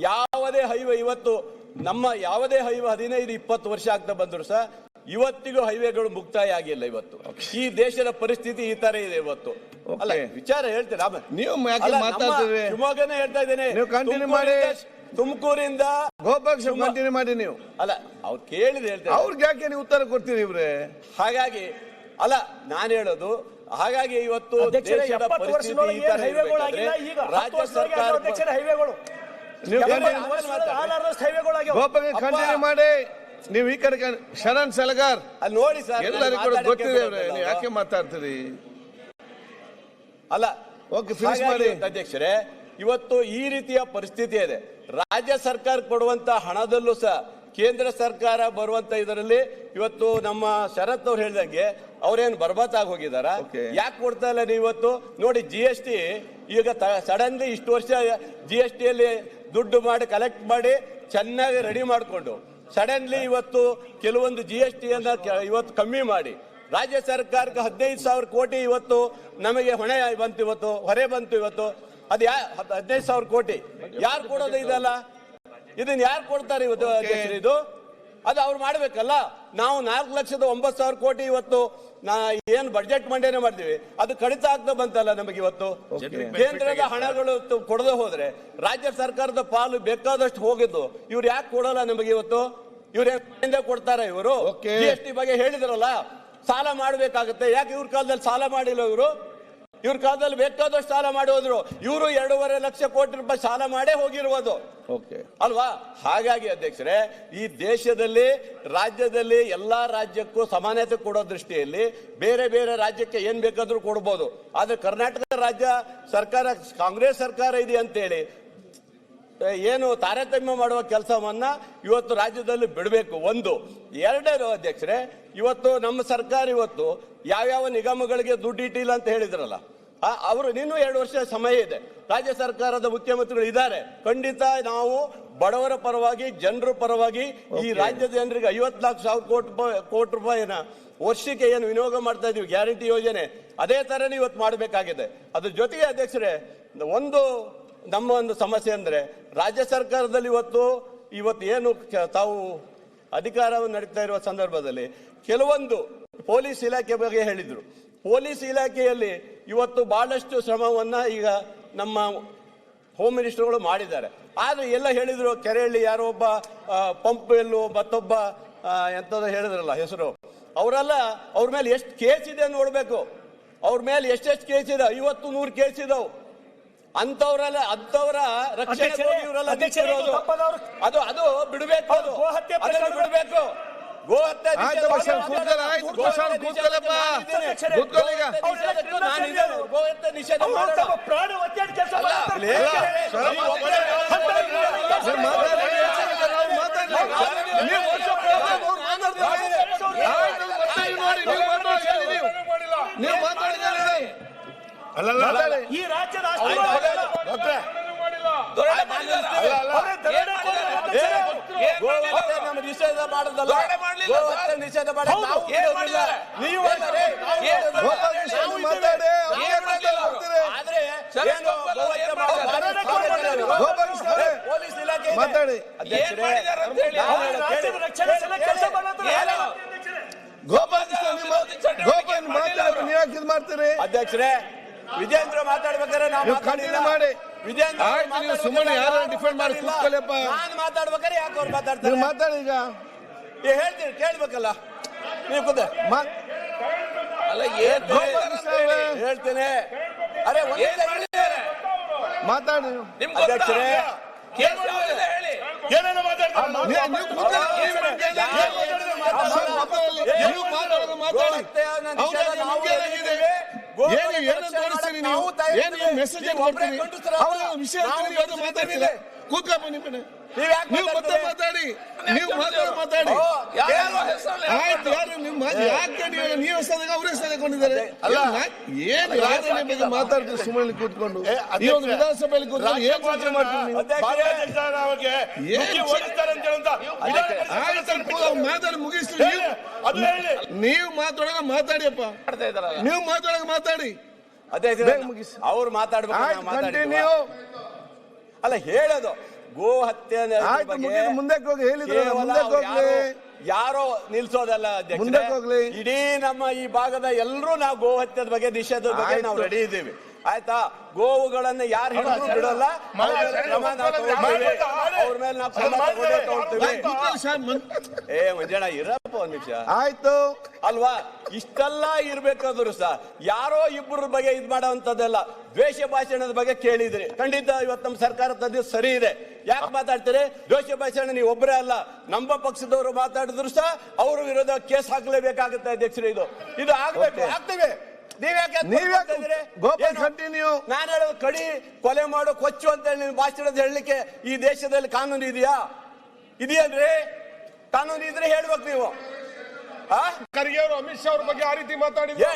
ಯಾವುದೇ ಹೈವೇ ಇವತ್ತು ನಮ್ಮ ಯಾವುದೇ ಹೈವೇ 15-20 ವರ್ಷ ಆಗ್ತಾ ಬಂದ್ರು ಸಹ ಇವತ್ತಿಗೂ ಹೈವೇಗಳು ಮುಕ್ತಾಯ ಆಗಿಲ್ಲ. ಇವತ್ತು ಈ ದೇಶದ ಪರಿಸ್ಥಿತಿ ಈ ತರ ಇದೆ ಇವತ್ತು. ಅಲ್ಲ ವಿಚಾರ ಹೇಳ್ತೀರಾ? ನೀವು ಶಿವಮೊಗ್ಗನೇ ಹೇಳ್ತಾ ಇದ್ದೇನೆ, ತುಮಕೂರಿಂದ ಕಂಟಿನ್ಯೂ ಮಾಡಿ. ನೀವು ಅಲ್ಲ ಅವ್ರು ಕೇಳಿದ್ರೆ ಹೇಳ್ತಾರೆ, ಅವ್ರಿಗೆ ಯಾಕೆ ನೀವು ಉತ್ತರ ಕೊಡ್ತೀರಿ ಇವ್ರೆ? ಹಾಗಾಗಿ ಅಲ್ಲ ನಾನು ಹೇಳೋದು, ಹಾಗಾಗಿ ಇವತ್ತು ದೇಶದ ಪರಿಸ್ಥಿತಿ ಈ ತರ ರಾಜ್ಯ ಸರ್ಕಾರ ಹೈವೇಗಳು ಕಂಟಿನ್ಯೂ ಮಾಡಿ. ನೀವು ಈ ಕಡೆ ಶರಣ್ ಸಲಗಾರ್ ಅಲ್ಲಿ ನೋಡಿ ಸರ್, ಎಲ್ಲರಿಗೂ ಗೊತ್ತಿದೆ, ನೀವು ಯಾಕೆ ಮಾತಾಡ್ತೀರಿ? ಅಲ್ಲ ಓಕೆ, ಫಿನಿಶ್ ಮಾಡಿ. ಅಧ್ಯಕ್ಷರೇ, ಇವತ್ತು ಈ ರೀತಿಯ ಪರಿಸ್ಥಿತಿ ಇದೆ. ರಾಜ್ಯ ಸರ್ಕಾರ ಕೊಡುವಂತ ಹಣದಲ್ಲೂ ಸಹ ಕೇಂದ್ರ ಸರ್ಕಾರ ಬರುವಂತ ಇದರಲ್ಲಿ ಇವತ್ತು ನಮ್ಮ ಶರತ್ ಅವ್ರು ಹೇಳಿದಂಗೆ ಅವ್ರೇನು ಬರ್ಬಾತಾಗಿ ಹೋಗಿದಾರ? ಯಾಕೆ ಕೊಡ್ತಾ ಇಲ್ಲ ನೀವು? ಇವತ್ತು ನೋಡಿ, GST ಈಗ ಸಡನ್ಲಿ ಇಷ್ಟು ವರ್ಷ GST ಅಲ್ಲಿ ದುಡ್ಡು ಮಾಡಿ ಕಲೆಕ್ಟ್ ಮಾಡಿ ಚೆನ್ನಾಗಿ ರೆಡಿ ಮಾಡಿಕೊಂಡು ಸಡನ್ಲಿ ಇವತ್ತು ಕೆಲವೊಂದು GST ಅನ್ನ ಇವತ್ತು ಕಮ್ಮಿ ಮಾಡಿ ರಾಜ್ಯ ಸರ್ಕಾರಕ್ಕೆ 15,000 ಕೋಟಿ ಇವತ್ತು ನಮಗೆ ಹೊಣೆ ಬಂತು, ಇವತ್ತು ಹೊರೆ ಬಂತು. ಇವತ್ತು ಅದು 15,000 ಕೋಟಿ ಯಾರು ಕೊಡೋದು? ಇದಲ್ಲ, ಇದನ್ನ ಯಾರು ಕೊಡ್ತಾರೆ ಇವತ್ತು ಅಧ್ಯಕ್ಷರು? ಇದು ಅದು ಅವ್ರು ಮಾಡ್ಬೇಕಲ್ಲ. ನಾವು 4,09,000 ಕೋಟಿ ಇವತ್ತು ಏನ್ ಬಡ್ಜೆಟ್ ಮಂಡನೆ ಮಾಡ್ತೀವಿ, ಅದು ಕಡಿತ ಆಗ್ತಾ ಬಂತಲ್ಲ ನಮಗೆ. ಇವತ್ತು ಕೇಂದ್ರದ ಹಣಗಳು ಕೊಡದೆ ಹೋದ್ರೆ ರಾಜ್ಯ ಸರ್ಕಾರದ ಪಾಲು ಬೇಕಾದಷ್ಟು ಹೋಗಿದ್ದು, ಇವ್ರು ಯಾಕೆ ಕೊಡಲ್ಲ ನಮಗೆ? ಇವತ್ತು ಇವ್ರು ಕೊಡ್ತಾರೆ. ಇವರು GST ಬಗ್ಗೆ ಹೇಳಿದ್ರಲ್ಲ, ಸಾಲ ಮಾಡ್ಬೇಕಾಗತ್ತೆ. ಯಾಕೆ ಇವ್ರ ಕಾಲದಲ್ಲಿ ಸಾಲ ಮಾಡಿಲ್ಲ? ಇವ್ರ ಕಾಲದಲ್ಲಿ ಬೇಕಾದಷ್ಟು ಸಾಲ ಮಾಡಿ ಹೋದ್ರು. ಇವರು 2.5 ಲಕ್ಷ ಕೋಟಿ ರೂಪಾಯಿ ಸಾಲ ಮಾಡೇ ಹೋಗಿರುವುದು ಅಲ್ವಾ? ಹಾಗಾಗಿ ಅಧ್ಯಕ್ಷರೇ, ಈ ದೇಶದಲ್ಲಿ ರಾಜ್ಯದಲ್ಲಿ ಎಲ್ಲಾ ರಾಜ್ಯಕ್ಕೂ ಸಮಾನತೆ ಕೊಡೋ ದೃಷ್ಟಿಯಲ್ಲಿ ಬೇರೆ ಬೇರೆ ರಾಜ್ಯಕ್ಕೆ ಏನ್ ಬೇಕಾದ್ರೂ ಕೊಡ್ಬೋದು. ಆದ್ರೆ ಕರ್ನಾಟಕ ರಾಜ್ಯ ಸರ್ಕಾರ ಕಾಂಗ್ರೆಸ್ ಸರ್ಕಾರ ಇದೆ ಅಂತೇಳಿ ಏನು ತಾರತಮ್ಯ ಮಾಡುವ ಕೆಲಸವನ್ನ ಇವತ್ತು ರಾಜ್ಯದಲ್ಲಿ ಬಿಡಬೇಕು. ಒಂದು. ಎರಡನೇದು ಅಧ್ಯಕ್ಷರೇ, ಇವತ್ತು ನಮ್ಮ ಸರ್ಕಾರ ಇವತ್ತು ಯಾವ್ಯಾವ ನಿಗಮಗಳಿಗೆ ದುಡ್ಡು ಇಟ್ಟಿಲ್ಲ ಅಂತ ಹೇಳಿದ್ರಲ್ಲ, ಅವರು ಇನ್ನೂ 2 ವರ್ಷ ಸಮಯ ಇದೆ. ರಾಜ್ಯ ಸರ್ಕಾರದ ಮುಖ್ಯಮಂತ್ರಿಗಳು ಇದ್ದಾರೆ. ಖಂಡಿತ ನಾವು ಬಡವರ ಪರವಾಗಿ, ಜನರ ಪರವಾಗಿ, ಈ ರಾಜ್ಯದ ಜನರಿಗೆ 54,000 ಕೋಟಿ ರೂಪಾಯಿನ ವರ್ಷಕ್ಕೆ ಏನು ವಿನಿಯೋಗ ಮಾಡ್ತಾ ಇದೀವಿ ಗ್ಯಾರಂಟಿ ಯೋಜನೆ, ಅದೇ ತರನೇ ಇವತ್ತು ಮಾಡಬೇಕಾಗಿದೆ. ಅದ್ರ ಜೊತೆಗೆ ಅಧ್ಯಕ್ಷರೇ, ನಮ್ಮ ಒಂದು ಸಮಸ್ಯೆ ಅಂದ್ರೆ ರಾಜ್ಯ ಸರ್ಕಾರದಲ್ಲಿ ಇವತ್ತು ಏನು ತಾವು ಅಧಿಕಾರವನ್ನು ನಡೀತಾ ಇರುವ ಸಂದರ್ಭದಲ್ಲಿ ಕೆಲವೊಂದು ಪೊಲೀಸ್ ಇಲಾಖೆ ಬಗ್ಗೆ ಹೇಳಿದ್ರು. ಪೊಲೀಸ್ ಇಲಾಖೆಯಲ್ಲಿ ಇವತ್ತು ಬಹಳಷ್ಟು ಶ್ರಮವನ್ನ ಈಗ ನಮ್ಮ ಹೋಮ್ ಮಿನಿಸ್ಟರ್ಗಳು ಮಾಡಿದ್ದಾರೆ. ಆದ್ರೆ ಎಲ್ಲ ಹೇಳಿದ್ರು, ಕೆರೆಯಲ್ಲಿ ಯಾರೋ ಒಬ್ಬ ಪಂಪ್ ಎಲ್ಲೋ ಮತ್ತೊಬ್ಬ ಎಂತದ ಹೇಳಿದ್ರಲ್ಲ ಹೆಸರು, ಅವರೆಲ್ಲ ಅವ್ರ ಮೇಲೆ ಎಷ್ಟು ಕೇಸ್ ಇದೆ ನೋಡ್ಬೇಕು. ಅವ್ರ ಮೇಲೆ ಎಷ್ಟೆಷ್ಟು ಕೇಸ್ ಇದೆ, 50-100 ಕೇಸ್ ಇದಾವ್. ಅಂತವರ ರಕ್ಷಣೆ ಇವರೆಲ್ಲ ಅದು ಬಿಡಬೇಕು. ಅದನ್ನು ಬಿಡಬೇಕು. ಗೋಹತ್ಯೆ ನಿಷೇಧ ಈ ರಾಜ್ಯದ ನಿಷೇಧ ಮಾಡೋದಲ್ಲ, ನಿಷೇಧ ಮಾಡಿ ಪೊಲೀಸ್ ಇಲಾಖೆ ಮಾತಾಡಿ. ಮಾಡ್ತೀರಿ ಅಧ್ಯಕ್ಷರೇ? ವಿಜೇಂದ್ರ ಮಾತಾಡ್ಬೇಕಾದ್ರೆ ನಾವು ಮಾಡಿ. ವಿಜೇಂದ್ರ ಸುಮ್ಮನೆ ಯಾರು ಡಿಫೆಂಡ್ ಮಾಡಿ ಕೂತ್ಕೊಳ್ಳಪ್ಪ. ನಾನು ಮಾತಾಡ್ಬೇಕಾದ್ರೆ ಯಾಕೆ ಅವ್ರು ಮಾತಾಡ್ತಾರೆ? ಮಾತಾಡಿ. ಈಗ ಹೇಳ್ತೀನಿ, ಕೇಳ್ಬೇಕಲ್ಲ ನೀವು ಕೂತ. ಅಲ್ಲ ಹೇಳ್ತೇನೆ. ಅರೆ ಮಾತಾಡಿ ಅಧ್ಯಕ್ಷರೇ. ಏನೇನು ಮಾತಾಡ್ತಾರೆ? ಕೂತ್ಕೊಪ್ಪ. ನೀವು ಮತ್ತೆ ಮಾತಾಡಿ. ನೀವು ಮಾತಾಡಿ. ಆಯ್ತು, ಯಾರು ನಿಮ್ಮ ಯಾಕೆ ನೀವು ಹೆಸರಾಗ ಅವ್ರ ಹೆಸರಾಕೊಂಡಿದ್ದಾರೆ? ಏನು ರಾಜನೇ ಬಗ್ಗೆ ಮಾತಾಡ್ತೀರಿ ಸುಮ್ಮನೆ ಕೂತ್ಕೊಂಡು? ಈ ಒಂದು ವಿಧಾನಸಭೆಯಲ್ಲಿ ಕೂತ್ಕೊಂಡು ಏನ್ ಚರ್ಚೆ ಮಾಡ್ತೀರಿ? ಮಾತಾಡಿ ಮುಗಿಸ್ತೀವಿ. ನೀವು ಮಾತಾಡೋಣ ಮಾತಾಡಿಯಪ್ಪ. ನೀವು ಮಾತಾಡೋಣ ಮಾತಾಡಿ. ಅವ್ರು ಮಾತಾಡ್ಬೇಕು. ಅಲ್ಲ ಹೇಳೋದು ಗೋ ಹತ್ಯೆ ಆಯ್ತು, ಮುಗಿದು ಮುಂದಕ್ಕೆ ಹೋಗಿ ಹೇಳಿದ್ರೆ ಮುಂದಕ್ಕೆ ಹೋಗ್ಲಿ. ಯಾರೋ ನಿಲ್ಸೋದಲ್ಲ ಅಧ್ಯಕ್ಷರೇ. ಮುಂದಕ್ಕೆ ಹೋಗ್ಲಿ. ಇಡೀ ನಮ್ಮ ಈ ಭಾಗದ ಎಲ್ಲರೂ ನಾವು ಗೋ ಹತ್ಯೆದ ಬಗ್ಗೆ ನಿಷೇಧದ ಬಗ್ಗೆ ನಾವು ರೆಡಿ ಇದ್ದೀವಿ. ಆಯ್ತಾ? ಗೋವುಗಳನ್ನ ಯಾರು ಹಿಡಿದ್ರು ಬಿಡೋಲ್ಲ. ಅವ್ರ ಮೇಲೆ ನಾವು ತಗೊಳ್ತೀವಿ. ಮಂಜಣ್ಣ ಇರಪ್ಪ ಒಂದ್ ನಿಮಿಷ. ಆಯ್ತು ಅಲ್ವಾ? ಇಷ್ಟೆಲ್ಲ ಇರ್ಬೇಕಾದ್ರು ಸಹ ಯಾರೋ ಇಬ್ಬರ ಬಗ್ಗೆ ಇದ್ ಮಾಡೋಂಥದ್ದೆಲ್ಲ ದ್ವೇಷ ಭಾಷಣದ ಬಗ್ಗೆ ಕೇಳಿದ್ರಿ. ಖಂಡಿತ ಇವತ್ತು ನಮ್ಮ ಸರ್ಕಾರ ತಂದಿದ್ದು ಸರಿ ಇದೆ. ಯಾಕೆ ಮಾತಾಡ್ತೀರಿ? ದ್ವೇಷ ಭಾಷಣ ನೀವು ಒಬ್ಬರೇ ಅಲ್ಲ, ನಮ್ಮ ಪಕ್ಷದವರು ಮಾತಾಡಿದ್ರು ಸಹ ಅವ್ರ ವಿರೋಧ ಕೇಸ್ ಹಾಕ್ಲೇಬೇಕಾಗುತ್ತೆ ಅಧ್ಯಕ್ಷರು. ಇದು ಆಗ್ಬೇಕು, ಆಗ್ತೇವೆ. ಕಂಟಿನ್ಯೂ. ನಾನು ಹೇಳೋದು ಕಡಿ ಕೊಲೆ ಮಾಡೋ ಕೊಚ್ಚು ಅಂತ ಹೇಳಿ ಭಾಷಣದ ಹೇಳಲಿಕ್ಕೆ ಈ ದೇಶದಲ್ಲಿ ಕಾನೂನು ಇದೆಯಾ? ಇದೆಯಲ್ರಿ? ಕಾನೂನು ಇದ್ರೆ ಹೇಳ್ಬೇಕು ನೀವು. ಖರ್ಗೆ ಅವರು ಅಮಿತ್ ಶಾ ಅವ್ರ ಬಗ್ಗೆ ಆ ರೀತಿ ಮಾತಾಡಿದ್ರು.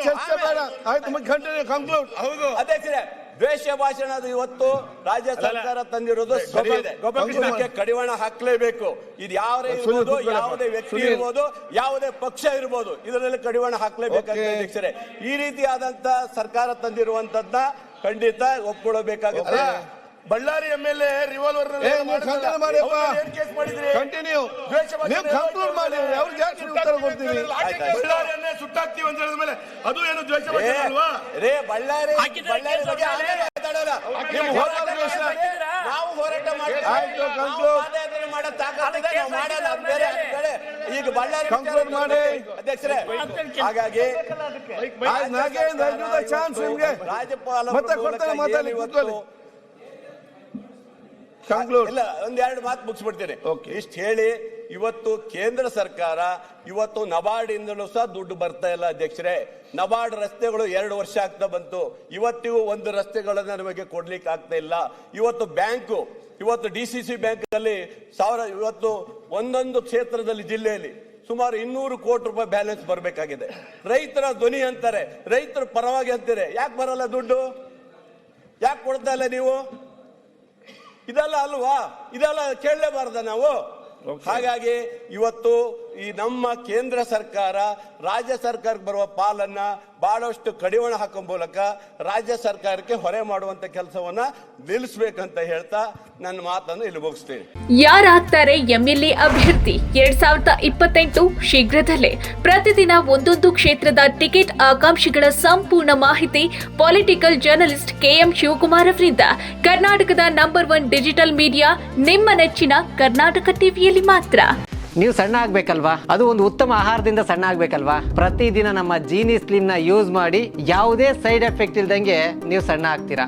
ಚರ್ಚೆ ಬೇಡ. ಆಯ್ತು, ಕಂಟಿನ್ಯೂ, ಕನ್ಕ್ಲೂಡ್. ಹೌದು ಅಧ್ಯಕ್ಷರೇ, ದ್ವೇಷ ಭಾಷಣ ಇವತ್ತು ರಾಜ್ಯ ಸರ್ಕಾರ ತಂದಿರೋದು ಸರಿ ಇದೆ. ಇದಕ್ಕೆ ಕಡಿವಾಣ ಹಾಕ್ಲೇಬೇಕು. ಇದು ಯಾರೇ ಇರ್ಬೋದು, ಯಾವುದೇ ವ್ಯಕ್ತಿ ಇರ್ಬೋದು, ಯಾವುದೇ ಪಕ್ಷ ಇರ್ಬೋದು, ಇದರಲ್ಲಿ ಕಡಿವಾಣ ಹಾಕ್ಲೇಬೇಕಾಗುತ್ತೆ ಅಧ್ಯಕ್ಷರೇ. ಈ ರೀತಿಯಾದಂತ ಸರ್ಕಾರ ತಂದಿರುವಂತದ್ನ ಖಂಡಿತ ಒಪ್ಪಿಕೊಳ್ಬೇಕಾಗುತ್ತೆ. ಬಳ್ಳಾರಿ MLA ರಿವಾಲ್ವರ್ ಕೇಸ್ ಮಾಡಿದ್ರಿ. ಕಂಟಿನ್ಯೂ. ನೀವು ಕನ್ಕ್ಲೂಡ್ ಮಾಡಿ. ಅವ್ರಿಗೆ ಯಾಕೆ ಉತ್ತರ ಕೊಡ್ತೀವಿ? ಬಳ್ಳಾರಿಯನ್ನೇ ಸುಟ್ಟಾಕ್ತೀವಿ ಅಂತ ಹೇಳಿದ ಮೇಲೆ ಅದು ಏನು ದ್ವೇಷ ಭಾಷಣ ಅಲ್ವಾ? ಬಳ್ಳಾರಿ ಬಗ್ಗೆ ಆಮೇಲೆ ಮಾತಾಡೋಣ. ನಾವು ಹೋರಾಟ ಮಾಡೋ ತಾಕತ್ತಿದೆ, ನಾವು ಮಾಡಲ್ಲ. ಬೇರೆ ಈಗ ಬಳ್ಳಾರಿ ಕನ್ಕ್ಲೂಡ್ ಮಾಡಿ ಅಧ್ಯಕ್ಷರೇ. ಹಾಗಾಗಿ ಚಾನ್ಸ್ ನಿಮ್ಗೆ ರಾಜ್ಯಪಾಲ ಮತ್ತೆ ಕೊಡ್ತಾರೆ, ಮಾತಾಡಿ. ಇಲ್ಲ, ಒಂದೆರಡು ಮಾತು ಮುಗಿಸ್ಬಿಡ್ತೇನೆ. ಇಷ್ಟು ಹೇಳಿ, ಇವತ್ತು ಕೇಂದ್ರ ಸರ್ಕಾರ ಇವತ್ತು ನಬಾರ್ಡ್ ಇಂದಲೂ ಸಹ ದುಡ್ಡು ಬರ್ತಾ ಇಲ್ಲ ಅಧ್ಯಕ್ಷರೇ. ನಬಾರ್ಡ್ ರಸ್ತೆಗಳು 2 ವರ್ಷ ಆಗ್ತಾ ಬಂತು. ಇವತ್ತಿಗೂ ಒಂದು ರಸ್ತೆಗಳನ್ನ ನಮಗೆ ಕೊಡ್ಲಿಕ್ಕೆ ಆಗ್ತಾ ಇಲ್ಲ. ಇವತ್ತು ಬ್ಯಾಂಕು, ಇವತ್ತು DCC ಬ್ಯಾಂಕ್ ಅಲ್ಲಿ ಇವತ್ತು ಒಂದೊಂದು ಕ್ಷೇತ್ರದಲ್ಲಿ ಜಿಲ್ಲೆಯಲ್ಲಿ ಸುಮಾರು 200 ಕೋಟಿ ರೂಪಾಯಿ ಬ್ಯಾಲೆನ್ಸ್ ಬರಬೇಕಾಗಿದೆ. ರೈತರ ಧ್ವನಿ ಅಂತಾರೆ, ರೈತರ ಪರವಾಗಿ ಅಂತಾರೆ. ಯಾಕೆ ಬರಲ್ಲ ದುಡ್ಡು? ಯಾಕೆ ಕೊಡ್ತಾ ಇಲ್ಲ ನೀವು? ಇದೆಲ್ಲ ಅಲ್ವಾ? ಇದೆಲ್ಲ ಕೇಳಲೇಬಾರ್ದ ನಾವು? ಹಾಗಾಗಿ ಇವತ್ತು ಈ ನಮ್ಮ ಕೇಂದ್ರ ಸರ್ಕಾರ ರಾಜ್ಯ ಸರ್ಕಾರಕ್ಕೆ ಬರುವ ಪಾಲನ್ನ ಬಹಳಷ್ಟು ಕಡಿವಾಣ ಹಾಕೋ ಮೂಲಕ ರಾಜ್ಯ ಸರ್ಕಾರಕ್ಕೆ ಹೊರೆ ಮಾಡುವಂತ ಕೆಲಸವನ್ನ ನಿಲ್ಲಿಸಬೇಕಂತ ಹೇಳ್ತಾ ನನ್ನ ಮಾತನ್ನು ಇಲ್ಲಿ ಮುಗಿಸ್ತೇನೆ. ಯಾರಾಗ್ತಾರೆ MLA ಅಭ್ಯರ್ಥಿ 2028 ಶೀಘ್ರದಲ್ಲೇ. ಪ್ರತಿದಿನ ಒಂದೊಂದು ಕ್ಷೇತ್ರದ ಟಿಕೆಟ್ ಆಕಾಂಕ್ಷಿಗಳ ಸಂಪೂರ್ಣ ಮಾಹಿತಿ ಪೊಲಿಟಿಕಲ್ ಜರ್ನಲಿಸ್ಟ್ KM ಶಿವಕುಮಾರ್ ಅವರಿಂದ. ಕರ್ನಾಟಕದ ನಂಬರ್ 1 ಡಿಜಿಟಲ್ ಮೀಡಿಯಾ ನಿಮ್ಮ ನೆಚ್ಚಿನ ಕರ್ನಾಟಕ ಟಿವಿಯಲ್ಲಿ ಮಾತ್ರ. ನೀವು ಸಣ್ಣ ಆಗ್ಬೇಕಲ್ವಾ? ಅದು ಒಂದು ಉತ್ತಮ ಆಹಾರದಿಂದ ಸಣ್ಣ ಆಗ್ಬೇಕಲ್ವಾ? ಪ್ರತಿದಿನ ನಮ್ಮ ಜೀನಿ ಸ್ಲಿಮ್ ನ ಯೂಸ್ ಮಾಡಿ ಯಾವುದೇ ಸೈಡ್ ಎಫೆಕ್ಟ್ ಇಲ್ದಂಗೆ ನೀವು ಸಣ್ಣ ಆಗ್ತೀರಾ.